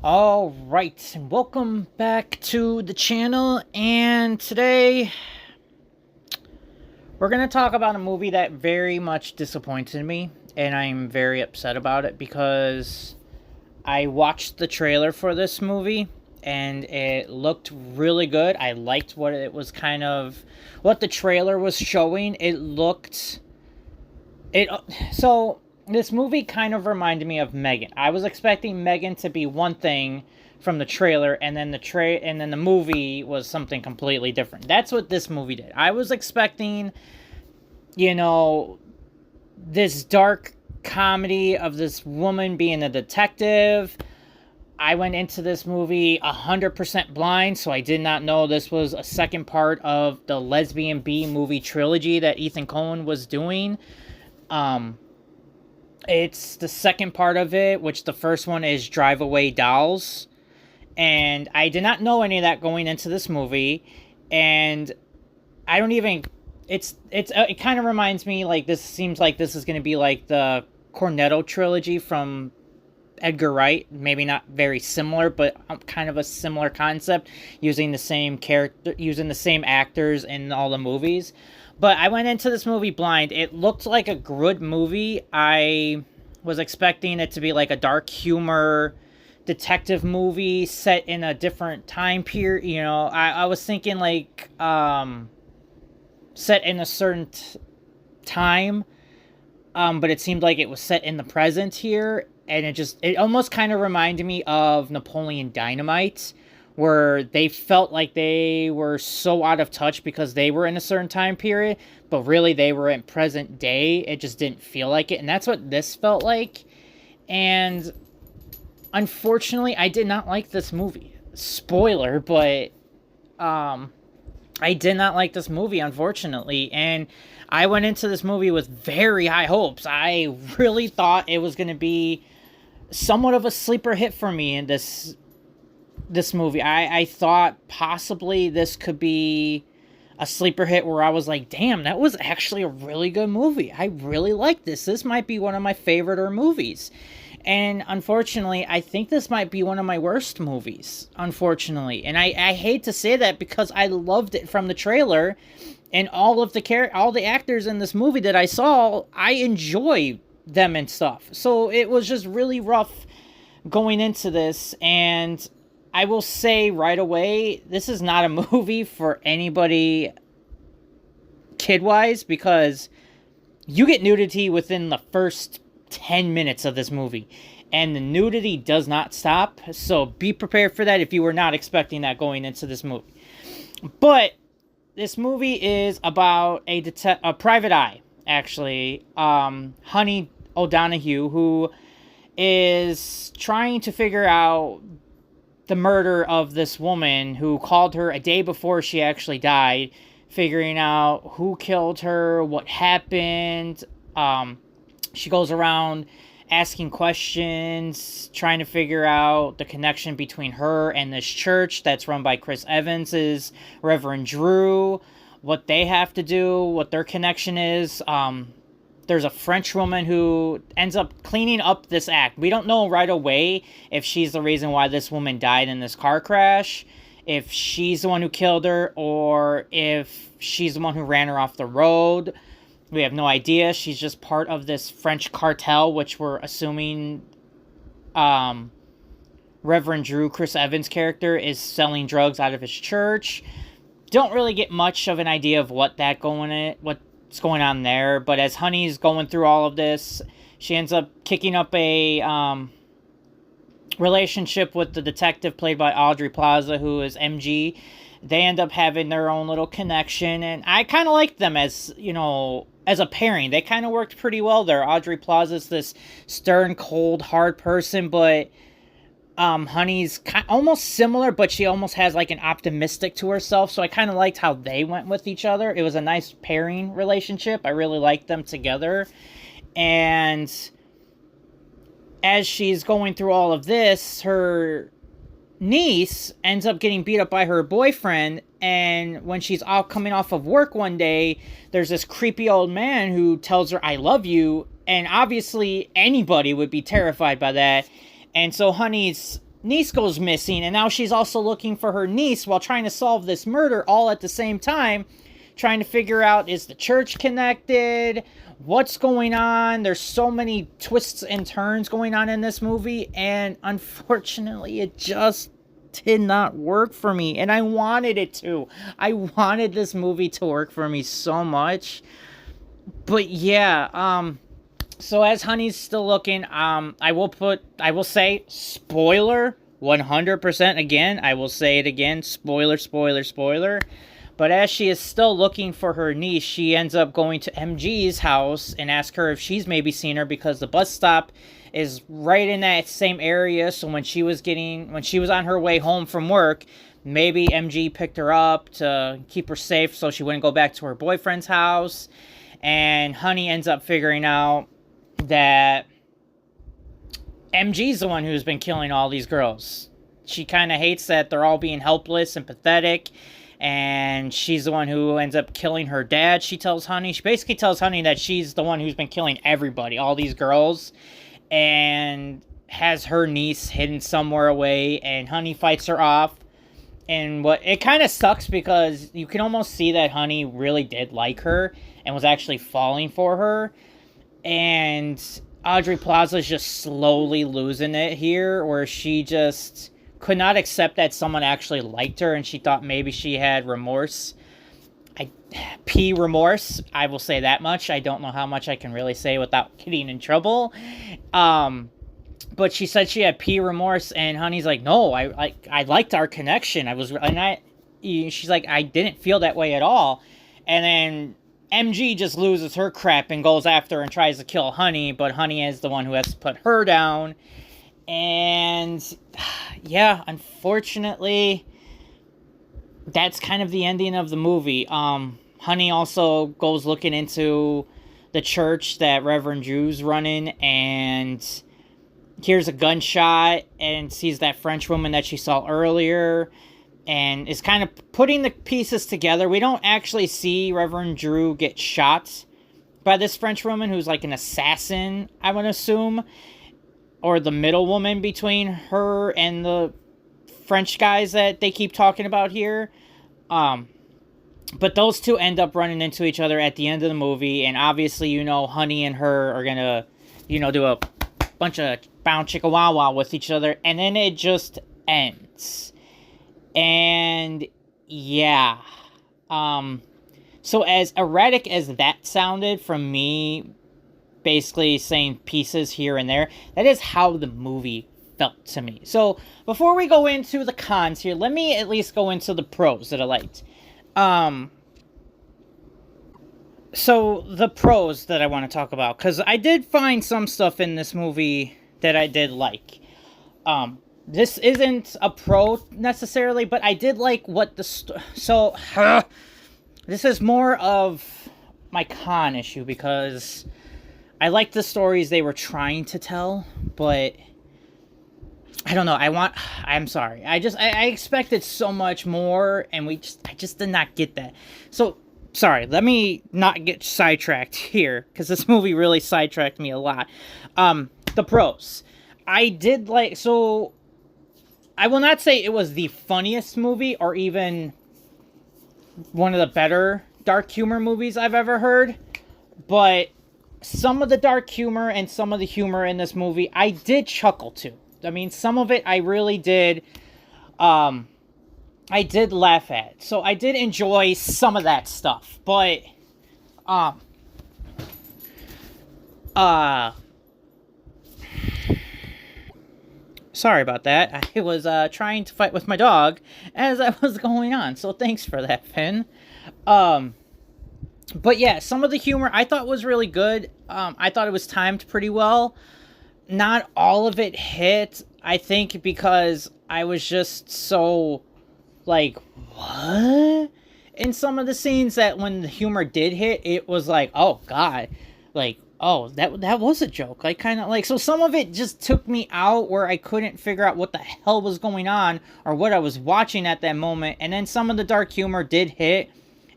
All right, and welcome back to the channel. And today we're going to talk about a movie that very much disappointed me, and I'm very upset about it because I watched the trailer for this movie and it looked really good. I liked what it was what the trailer was showing. So this movie kind of reminded me of Megan. I was expecting Megan to be one thing from the trailer, and then the movie was something completely different. That's what this movie did. I was expecting, this dark comedy of this woman being a detective. I went into this movie 100% blind, so I did not know this was a second part of the Lesbian B movie trilogy that Ethan Coen was doing. It's the second part of it, which the first one is Drive Away Dolls. And I did not know any of that going into this movie. And I don't even... It kind of reminds me, this seems like this is going to be like the Cornetto trilogy from Edgar Wright. Maybe not very similar, but kind of a similar concept, using the same actors in all the movies. But I went into this movie blind. It looked like a good movie. I was expecting it to be like a dark humor detective movie set in a different time period. I was thinking set in a certain time. But it seemed like it was set in the present here. And it almost kind of reminded me of Napoleon Dynamite, where they felt like they were so out of touch because they were in a certain time period, but really they were in present day. It just didn't feel like it, and that's what this felt like. And unfortunately, I did not like this movie. Spoiler, but I did not like this movie, unfortunately, and I went into this movie with very high hopes. I really thought it was going to be somewhat of a sleeper hit for me in this movie. I thought possibly this could be a sleeper hit where I was like, damn, that was actually a really good movie. I really like this. This might be one of my favorite movies. And unfortunately, I think this might be one of my worst movies, unfortunately. And I hate to say that because I loved it from the trailer, and all the actors in this movie that I saw, I enjoy them and stuff. So it was just really rough going into this, and I will say right away, this is not a movie for anybody kid-wise, because you get nudity within the first 10 minutes of this movie, and the nudity does not stop, so be prepared for that if you were not expecting that going into this movie. But this movie is about a private eye, actually, Honey O'Donoghue, who is trying to figure out the murder of this woman who called her a day before she actually died, figuring out who killed her, what happened. She goes around asking questions, trying to figure out the connection between her and this church that's run by Chris Evans's Reverend Drew, what they have to do, what their connection is. There's a French woman who ends up cleaning up this act. We don't know right away if she's the reason why this woman died in this car crash, if she's the one who killed her, or if she's the one who ran her off the road. We have no idea. She's just part of this French cartel, which we're assuming Reverend Drew, Chris Evans' character, is selling drugs out of his church. Don't really get much of an idea of what's going on there, but as Honey's going through all of this, she ends up kicking up a relationship with the detective played by Audrey Plaza, who is MG. They end up having their own little connection, and I kind of liked them as a pairing. They kind of worked pretty well there. Audrey Plaza's this stern, cold, hard person, but Honey's almost similar, but she almost has like an optimistic to herself, so I kind of liked how they went with each other. It was a nice pairing relationship. I really liked them together. And as she's going through all of this, her niece ends up getting beat up by her boyfriend, and when she's all coming off of work one day, there's this creepy old man who tells her, "I love you," and obviously anybody would be terrified by that. And so Honey's niece goes missing, and now she's also looking for her niece while trying to solve this murder all at the same time, trying to figure out, is the church connected? What's going on? There's so many twists and turns going on in this movie, and unfortunately, it just did not work for me, and I wanted it to. I wanted this movie to work for me so much. But yeah, so as Honey's still looking, I will say, spoiler, 100% again, I will say it again, spoiler, spoiler, spoiler. But as she is still looking for her niece, she ends up going to MG's house and asks her if she's maybe seen her, because the bus stop is right in that same area. So when she was on her way home from work, maybe MG picked her up to keep her safe so she wouldn't go back to her boyfriend's house. And Honey ends up figuring out that MG's the one who's been killing all these girls. She kind of hates that they're all being helpless and pathetic, and she's the one who ends up killing her dad. She basically tells Honey that she's the one who's been killing everybody, all these girls, and has her niece hidden somewhere away, and Honey fights her off. And it kind of sucks, because you can almost see that Honey really did like her and was actually falling for her. And Audrey Plaza's just slowly losing it here, where she just could not accept that someone actually liked her, and she thought maybe she had remorse. Remorse, I will say that much. I don't know how much I can really say without getting in trouble. But she said she had remorse, and Honey's like, no, I liked our connection. She's like, I didn't feel that way at all. And then MG just loses her crap and goes after her and tries to kill Honey, but Honey is the one who has to put her down. And yeah, unfortunately, that's kind of the ending of the movie. Honey also goes looking into the church that Reverend Drew's running, and hears a gunshot and sees that French woman that she saw earlier, and is kind of putting the pieces together. We don't actually see Reverend Drew get shot by this French woman, who's like an assassin, I would assume, or the middle woman between her and the French guys that they keep talking about here. But those two end up running into each other at the end of the movie, and obviously, Honey and her are gonna, do a bunch of bound chicka wow wow with each other, and then it just ends. And yeah, so as erratic as that sounded from me, basically saying pieces here and there, that is how the movie felt to me. So before we go into the cons here, let me at least go into the pros that I liked. So the pros that I want to talk about, because I did find some stuff in this movie that I did like. This isn't a pro necessarily, but I did like what the this is more of my con issue, because I liked the stories they were trying to tell, but I don't know. I'm sorry. I expected so much more, and I just did not get that. So, sorry, let me not get sidetracked here, because this movie really sidetracked me a lot. The pros. I did like, so I will not say it was the funniest movie, or even one of the better dark humor movies I've ever heard, but some of the dark humor and some of the humor in this movie I did chuckle to. I mean, some of it I really did, I did laugh at. So I did enjoy some of that stuff, but, sorry about that. I was, trying to fight with my dog as that was going on, so thanks for that, Finn. But yeah, some of the humor I thought was really good. I thought it was timed pretty well. Not all of it hit, I think, because I was just so, like, what? In some of the scenes, that when the humor did hit, it was like, oh, God. Like, oh, that was a joke. Like, kind of, like, so some of it just took me out, where I couldn't figure out what the hell was going on, or what I was watching at that moment. And then some of the dark humor did hit,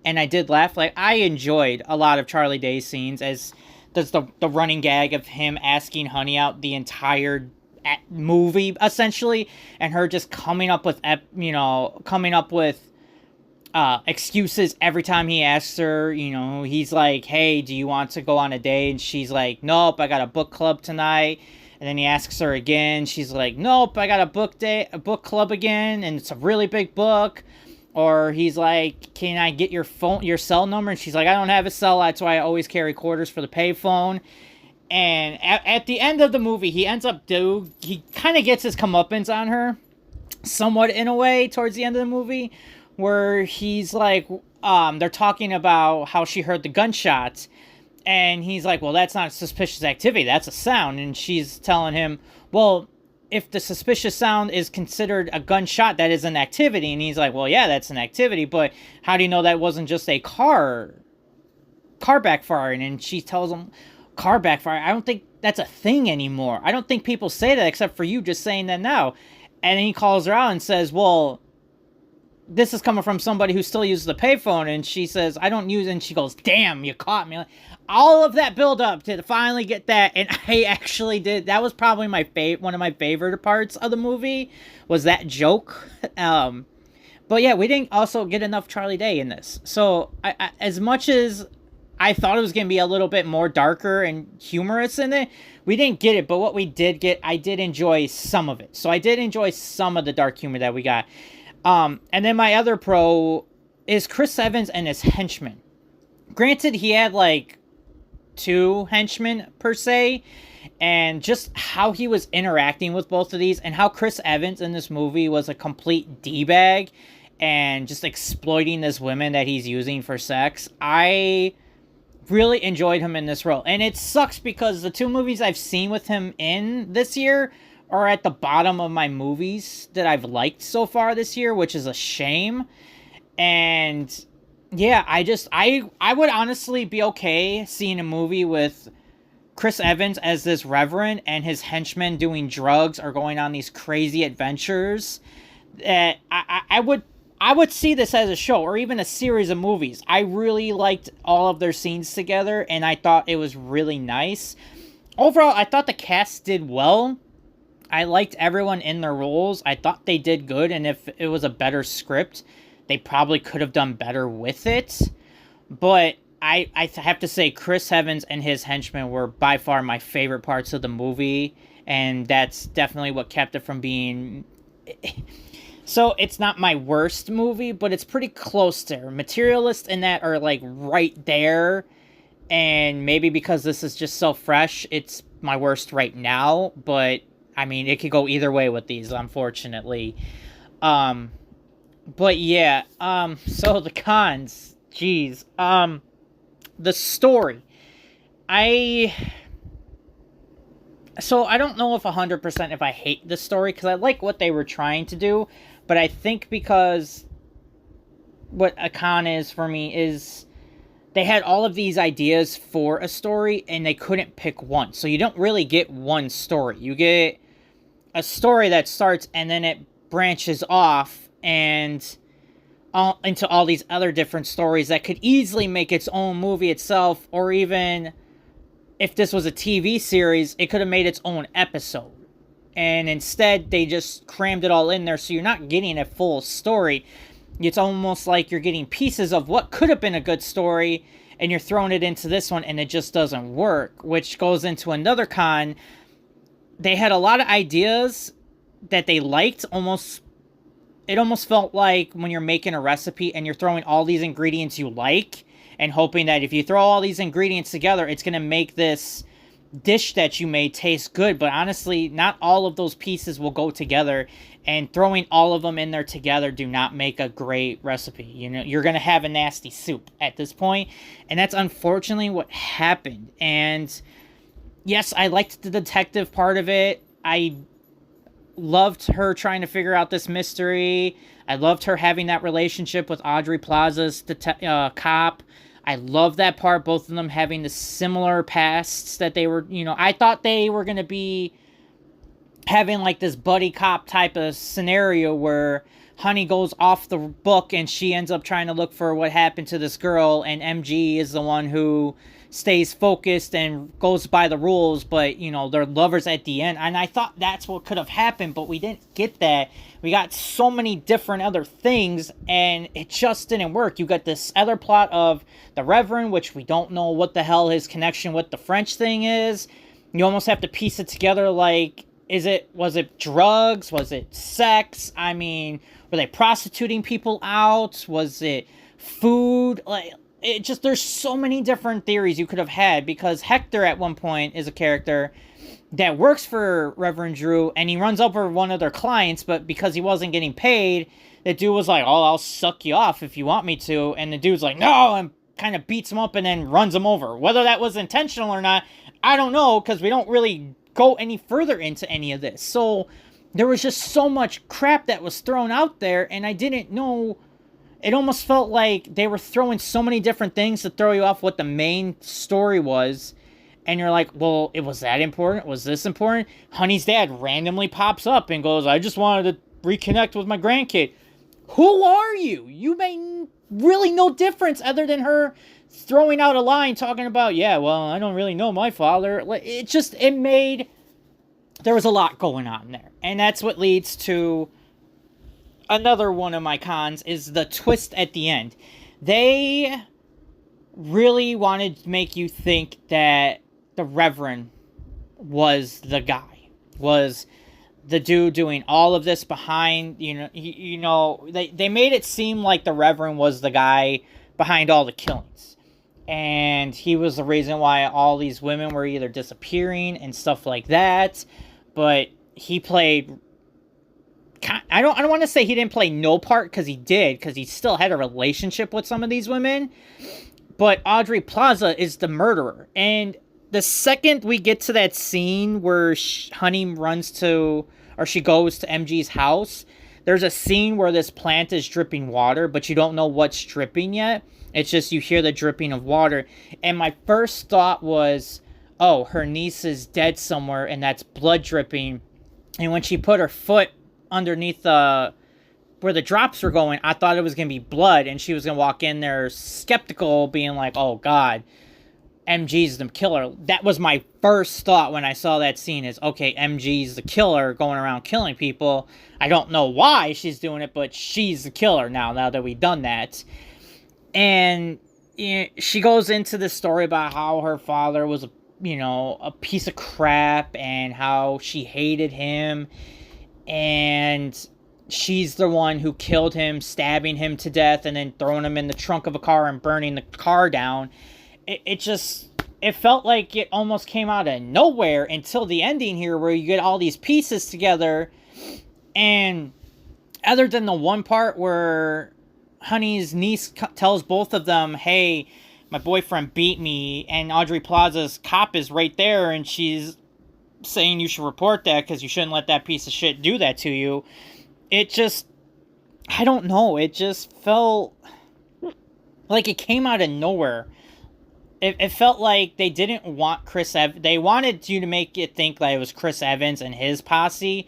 and I did laugh. Like, I enjoyed a lot of Charlie Day's scenes, as does the running gag of him asking Honey out the entire movie essentially, and her just coming up with excuses every time he asks her. He's like, hey, do you want to go on a date? And she's like, nope, I got a book club tonight. And then he asks her again. She's like, nope, I got a book club again, and it's a really big book. Or he's like, can I get your cell number? And she's like, I don't have a cell. That's why I always carry quarters for the payphone. And at the end of the movie, he kind of gets his comeuppance on her, somewhat in a way, towards the end of the movie, where he's like, they're talking about how she heard the gunshots. And he's like, well, that's not suspicious activity. That's a sound. And she's telling him, well, if the suspicious sound is considered a gunshot, that is an activity. And he's like, well, yeah, that's an activity. But how do you know that wasn't just a car backfiring? And she tells him, car backfire? I don't think that's a thing anymore. I don't think people say that except for you just saying that now. And then he calls her out and says, well, this is coming from somebody who still uses the payphone. And she says, I don't use it. And she goes, damn, you caught me. All of that build up to finally get that. And I actually did. That was probably one of my favorite parts of the movie, was that joke. But yeah, we didn't also get enough Charlie Day in this. So I as much as I thought it was going to be a little bit more darker and humorous in it, we didn't get it. But what we did get, I did enjoy some of it. So I did enjoy some of the dark humor that we got. And then my other pro is Chris Evans and his henchmen. Granted, he had like 2 henchmen per se, and just how he was interacting with both of these, and how Chris Evans in this movie was a complete D-bag and just exploiting this women that he's using for sex. I really enjoyed him in this role. And it sucks because the 2 movies I've seen with him in this year are at the bottom of my movies that I've liked so far this year, which is a shame. And yeah, I would honestly be okay seeing a movie with Chris Evans as this reverend and his henchmen doing drugs or going on these crazy adventures. I would see this as a show or even a series of movies. I really liked all of their scenes together, and I thought it was really nice. Overall, I thought the cast did well. I liked everyone in their roles. I thought they did good, and if it was a better script, they probably could have done better with it. But I have to say, Chris Evans and his henchmen were by far my favorite parts of the movie, and that's definitely what kept it from being... So, it's not my worst movie, but it's pretty close there. Materialist and that are, like, right there, and maybe because this is just so fresh, it's my worst right now, but, I mean, it could go either way with these, unfortunately. But yeah, so the cons, geez, the story, I don't know if 100% if I hate the story, because I like what they were trying to do, but I think because what a con is for me is they had all of these ideas for a story, and they couldn't pick one, so you don't really get one story. You get a story that starts, and then it branches off, and into all these other different stories that could easily make its own movie itself, or even if this was a TV series, it could have made its own episode. And instead, they just crammed it all in there, so you're not getting a full story. It's almost like you're getting pieces of what could have been a good story, and you're throwing it into this one, and it just doesn't work, which goes into another con. They had a lot of ideas that they liked. It almost felt like when you're making a recipe and you're throwing all these ingredients you like and hoping that if you throw all these ingredients together, it's going to make this dish that you made taste good. But honestly, not all of those pieces will go together, and throwing all of them in there together do not make a great recipe. You're going to have a nasty soup at this point, and that's unfortunately what happened. And yes, I liked the detective part of it. I loved her trying to figure out this mystery. I loved her having that relationship with Aubrey Plaza's cop. I love that part, both of them having the similar pasts that they were, I thought they were going to be having like this buddy cop type of scenario where Honey goes off the book and she ends up trying to look for what happened to this girl, and MG is the one who stays focused and goes by the rules, but, you know, they're lovers at the end. And I thought that's what could have happened, but we didn't get that. We got so many different other things, and it just didn't work. You got this other plot of the Reverend, which we don't know what the hell his connection with the French thing is. You almost have to piece it together, like, was it drugs? Was it sex? I mean, were they prostituting people out? Was it food? Like, it just, there's so many different theories you could have had, because Hector at one point is a character that works for Reverend Drew, and he runs over one of their clients, but because he wasn't getting paid, the dude was like, oh, I'll suck you off if you want me to, and the dude's like, no, and kind of beats him up and then runs him over. Whether that was intentional or not, I don't know, because we don't really go any further into any of this. So there was just so much crap that was thrown out there, and I didn't know. It almost felt like they were throwing so many different things to throw you off what the main story was. And you're like, well, it was that important? Was this important? Honey's dad randomly pops up and goes, I just wanted to reconnect with my grandkid. Who are you? You made really no difference other than her throwing out a line talking about, yeah, well, I don't really know my father. There was a lot going on there. And that's what leads to another one of my cons, is the twist at the end. They really wanted to make you think that the Reverend was the guy, was the dude doing all of this behind, they made it seem like the Reverend was the guy behind all the killings. And he was the reason why all these women were either disappearing and stuff like that. But he played, I don't want to say he didn't play no part, because he did, because he still had a relationship with some of these women. But Audrey Plaza is the murderer. And the second we get to that scene where Honey she goes to MG's house, there's a scene where this plant is dripping water, but you don't know what's dripping yet. It's just you hear the dripping of water. And my first thought was, oh, her niece is dead somewhere, and that's blood dripping. And when she put her foot underneath where the drops were going, I thought it was going to be blood, and she was going to walk in there skeptical, being like, oh, God, MG's the killer. That was my first thought when I saw that scene, is, okay, MG's the killer going around killing people. I don't know why she's doing it, but she's the killer now that we've done that. And she goes into this story about how her father was a piece of crap, and how she hated him, and she's the one who killed him, stabbing him to death, and then throwing him in the trunk of a car and burning the car down. It felt like it almost came out of nowhere until the ending here, where you get all these pieces together. And other than the one part where Honey's niece tells both of them, hey, my boyfriend beat me, and Audrey Plaza's cop is right there, and she's saying you should report that because you shouldn't let that piece of shit do that to you. It just, I don't know, it just felt like it came out of nowhere. It felt like they didn't want Chris Evans. They wanted you to make it think like it was Chris Evans and his posse,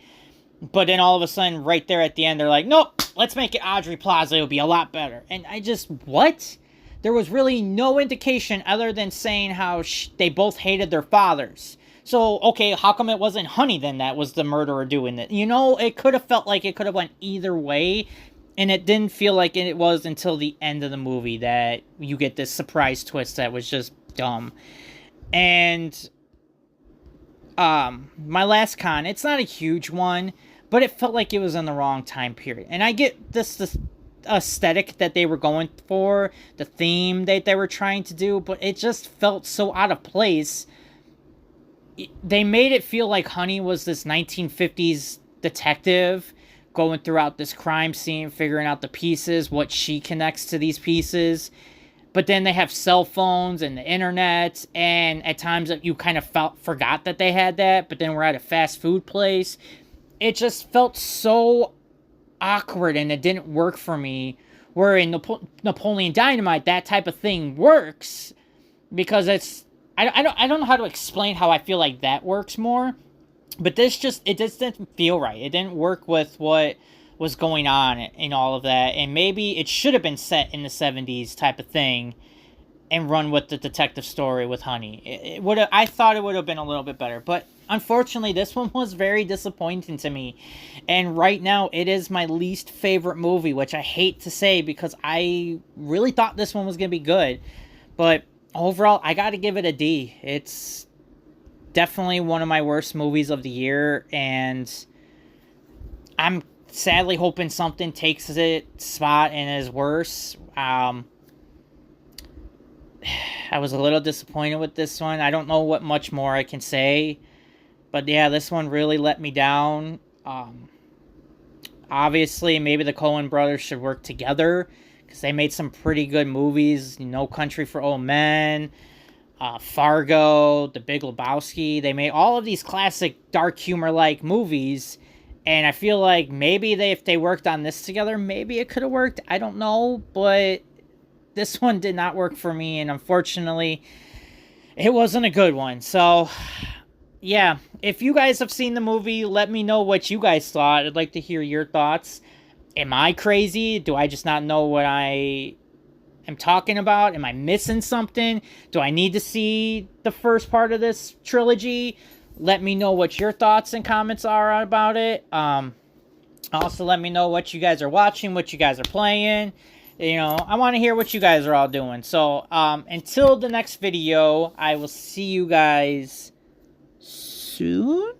but then all of a sudden, right there at the end, they're like, nope, let's make it Audrey Plaza, it'll be a lot better. And I just, what? There was really no indication other than saying how they both hated their fathers. So, okay, how come it wasn't Honey then that was the murderer doing it? It could have felt like it could have went either way, and it didn't feel like it was until the end of the movie that you get this surprise twist that was just dumb. And my last con, it's not a huge one, but it felt like it was in the wrong time period. And I get this aesthetic that they were going for, the theme that they were trying to do, but it just felt so out of place. They made it feel like Honey was this 1950s detective going throughout this crime scene, figuring out the pieces, what she connects to these pieces. But then they have cell phones and the internet, and at times you kind of forgot that they had that, but then we're at a fast food place. It just felt so awkward, and it didn't work for me. Where in Napoleon Dynamite, that type of thing works, because it's, I don't know how to explain how I feel like that works more, but it just didn't feel right. It didn't work with what was going on in all of that, and maybe it should have been set in the 70s type of thing, and run with the detective story with Honey. It would I thought it would have been a little bit better, but unfortunately this one was very disappointing to me. And right now it is my least favorite movie, which I hate to say because I really thought this one was going to be good. But overall, I got to give it a D. It's definitely one of my worst movies of the year, and I'm sadly hoping something takes its spot and is worse. I was a little disappointed with this one. I don't know what much more I can say. But yeah, this one really let me down. Obviously, maybe the Coen brothers should work together, because they made some pretty good movies. No Country for Old Men, Fargo, The Big Lebowski. They made all of these classic dark humor-like movies. And I feel like maybe if they worked on this together, maybe it could have worked. I don't know, but this one did not work for me, and unfortunately, it wasn't a good one. So, yeah, if you guys have seen the movie, let me know what you guys thought. I'd like to hear your thoughts. Am I crazy? Do I just not know what I am talking about? Am I missing something? Do I need to see the first part of this trilogy? Let me know what your thoughts and comments are about it. Also, let me know what you guys are watching, what you guys are playing. You know, I want to hear what you guys are all doing. So, until the next video, I will see you guys soon.